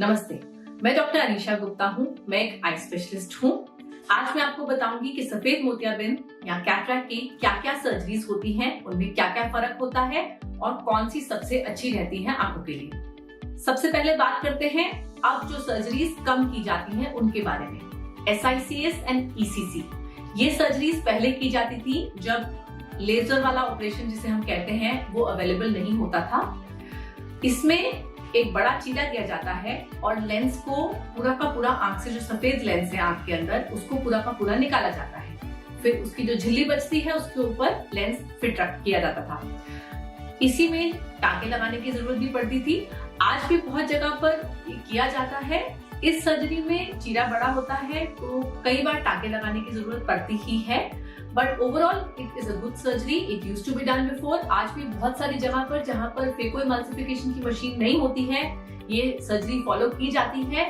नमस्ते, मैं डॉक्टर अनीशा गुप्ता हूँ। मैं एक आई स्पेशलिस्ट हूँ। आज मैं आपको बताऊंगी कि सफेद मोतियाबिंद या कैटरैक्ट की क्या क्या सर्जरीज होती हैं, उनमें क्या क्या फर्क होता है और कौन सी सबसे अच्छी रहती हैं आंखों के लिए। सबसे पहले बात करते हैं अब जो सर्जरीज कम की जाती हैं उनके बारे में। SICS एंड ECC ये सर्जरीज पहले की जाती थी जब लेजर वाला ऑपरेशन जिसे हम कहते हैं वो अवेलेबल नहीं होता था। इसमें एक बड़ा चीरा दिया जाता है और लेंस को पूरा का पूरा आंख से जो सफेद लेंस है आंख के अंदर उसको पूरा का पूरा निकाला जाता है। फिर उसकी जो झिल्ली बचती है उसके ऊपर लेंस फिट किया जाता था। इसी में टांके लगाने की जरूरत भी पड़ती थी। आज भी बहुत जगह पर किया जाता है। इस सर्जरी में चीरा बड़ा होता है तो कई बार टांके लगाने की जरूरत पड़ती ही है, but overall it is a good surgery. It used to be done before. आज भी बहुत सारी जगह पर जहां पर फेकोएमल्सिफिकेशन की मशीन नहीं होती है ये सर्जरी फॉलो की जाती है,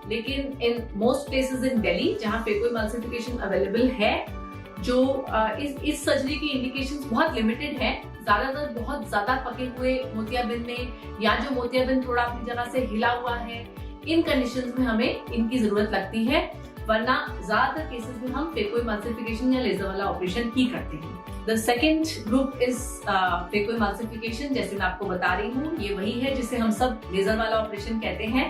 लेकिन in most places in Delhi जहां फेकोएमल्सिफिकेशन अवेलेबल है, जो इस सर्जरी की इंडिकेशंस बहुत लिमिटेड है। ज्यादातर बहुत ज्यादा पके हुए मोतियाबिंद में या जो मोतियाबिंद थोड़ा अपनी जगह से हिला हुआ है, इन कंडीशंस में हमें इनकी जरूरत लगती है, वरना ज्यादातर केसेस में हम फेकोएमल्सिफिकेशन या लेजर वाला ऑपरेशन ही करते हैं। The second group is phacoemulsification. जैसे मैं आपको बता रही हूँ, ये वही है जिसे हम सब लेजर वाला ऑपरेशन कहते हैं।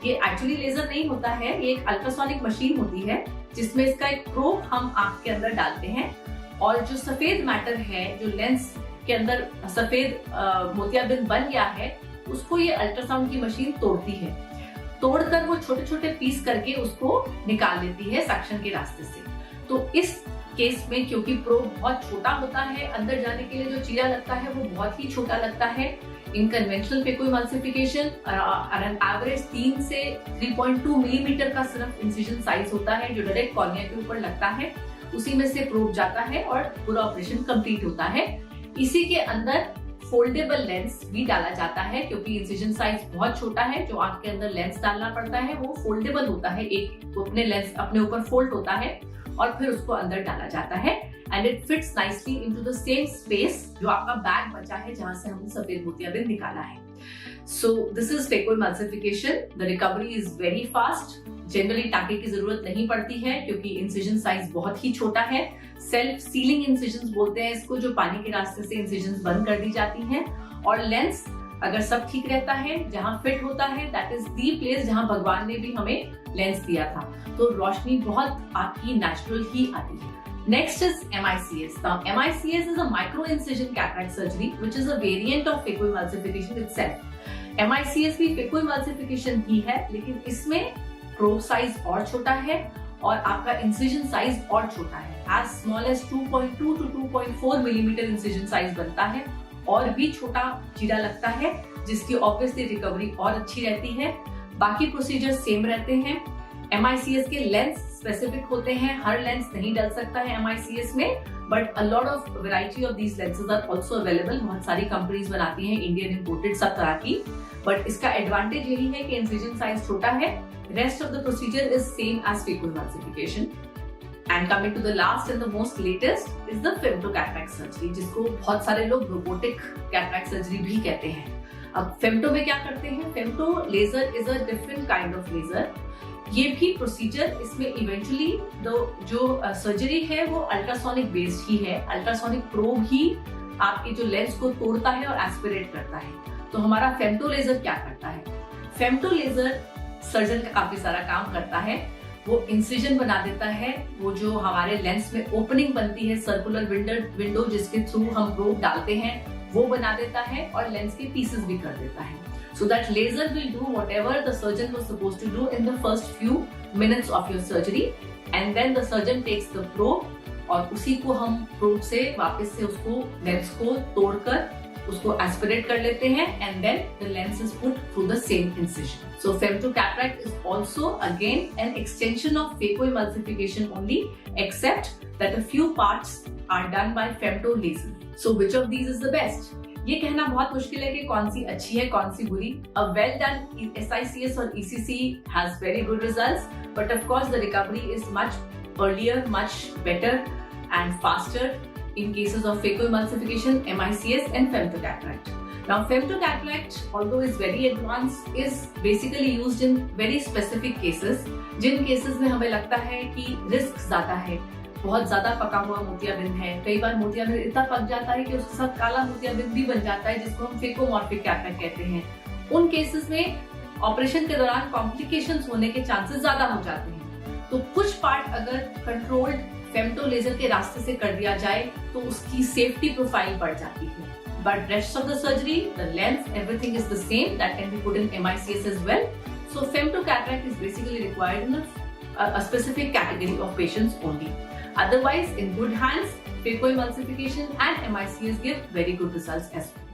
ये एक्चुअली लेजर नहीं होता है, ये एक अल्ट्रासोनिक मशीन होती है जिसमें इसका एक प्रोब हम आंख के अंदर डालते हैं और जो सफेद मैटर है, जो लेंस के अंदर सफेद मोतियाबिंद बन गया है, उसको ये अल्ट्रासाउंड की मशीन तोड़ती है। तोड़कर वो छोटे छोटे पीस करके उसको निकाल लेती है सक्शन के रास्ते से। तो इस केस में क्योंकि प्रोब बहुत छोटा होता है, अंदर जाने के लिए जो चीरा लगता है वो बहुत ही छोटा लगता है। इन कन्वेंशनल फेकोएमल्सिफिकेशन एवरेज 3 से 3.2 मिलीमीटर का सिर्फ इंसिजन साइज होता है जो डायरेक्ट कॉर्निया के ऊपर लगता है। उसी में से प्रोब जाता है और पूरा ऑपरेशन कंप्लीट होता है। इसी के अंदर फोल्डेबल लेंस भी डाला जाता है क्योंकि इंसिजन साइज बहुत छोटा है। जो आंख के अंदर लेंस डालना पड़ता है वो फोल्डेबल होता है, एक अपने लेंस अपने ऊपर फोल्ड होता है और फिर उसको अंदर डाला जाता है and it fits nicely into the same space जो आपका बैग बचा है जहां से हमने सफेद मोतियाबिंद निकाला है। So this is phacoemulsification. The recovery is very fast. Generally टांके की जरूरत नहीं पड़ती है क्योंकि इंसिजन साइज बहुत ही छोटा है। सेल्फ सीलिंग इंसिजन्स बोलते हैं इसको, जो पानी के रास्ते से इंसिजन्स बंद कर दी जाती हैं। और लेंस अगर सब ठीक रहता है, जहां फिट होता है, दैट इज दी प्लेस जहां भगवान ने भी हमें लेंस दिया था, तो रोशनी बहुत आपकी नेचुरल ही आती है। Next is MICS. Now, MICS is a micro-incision cataract surgery, which is a variant of phacoemulsification itself. MICS भी phacoemulsification ही है, लेकिन इसमें प्रोब साइज और छोटा है और आपका इंसिजन साइज और छोटा है। As small as 2.2 to 2.4 millimetre incision size बनता है और भी छोटा चीरा लगता है, जिसकी ऑब्वियसली रिकवरी और अच्छी रहती है। बाकी प्रोसीजर सेम रहते हैं। MICS के लेंस स्पेसिफिक होते हैं, हर लेंस नहीं डल सकता है MICS में, but a lot of variety of these lenses are also available. बहुत सारी कंपनीज बनाती हैं, इंडियन इंपोर्टेड सब तरह की, बट इसका एडवांटेज यही है कि इंसिजन साइज छोटा है। Rest of the procedure is same as phacoemulsification. And coming to the last and the most latest is the femto cataract surgery, जिसको बहुत सारे लोग रोबोटिक कैटरैक्ट सर्जरी भी कहते हैं। अब फेमटो में क्या करते हैं? Femto laser is a different kind of laser. ये भी प्रोसीजर, इसमें इवेंचुअली जो सर्जरी है वो अल्ट्रासोनिक बेस्ड ही है। अल्ट्रासोनिक प्रोब ही आपके जो लेंस को तोड़ता है और एस्पिरेट करता है। तो हमारा फेमटो लेजर क्या करता है? फेमटो लेजर सर्जन का काफी सारा काम करता है। वो इंसिजन बना देता है, वो जो हमारे लेंस में ओपनिंग बनती है, सर्कुलर विंडो जिसके थ्रू हम प्रोब डालते हैं, वो बना देता है और लेंस के पीसेस भी कर देता है। So that laser will do whatever the surgeon was supposed to do in the first few minutes of your surgery, and then the surgeon takes the probe और उसी को हम प्रोब से वापस से उसको लेंस को तोड़कर उसको एस्पिरेट कर लेते हैं and then the lens is put through the same incision. So femtocataract is also again an extension of phacoemulsification only, except that a few parts are done by femto laser. So which of these is the best? ये कहना बहुत मुश्किल है कि कौन सी अच्छी है कौन सी बुरी। A well done SICS or ECC has very good results, but of course the recovery is much earlier, much better and faster in cases of phacoemulsification, MICS and femtocataract. Now, femtocataract, although is very advanced, is basically used in very specific cases. जिन cases में हमें लगता है कि risk ज्यादा है, बहुत ज्यादा पका हुआ मोतियाबिंद है, कई बार मोतियाबिंद इतना पक जाता है कि उसके साथ काला मोतियाबिंद भी बन जाता है, जिसको हम फेकोमॉर्फिक कैटरैक्ट कहते हैं। उन केसेस में ऑपरेशन के दौरान कॉम्प्लिकेशंस होने के चांसेस ज्यादा हो जाते हैं। तो कुछ पार्ट अगर कंट्रोल्ड फेम्टो लेजर के रास्ते से कर दिया जाए तो उसकी सेफ्टी प्रोफाइल बढ़ जाती है। But rest of the surgery, the lens, everything is the same. That can be put in MICS as well. So femtocataract is basically required in a specific category of patients only. Otherwise, in good hands, phacoemulsification and MICS give very good results as well.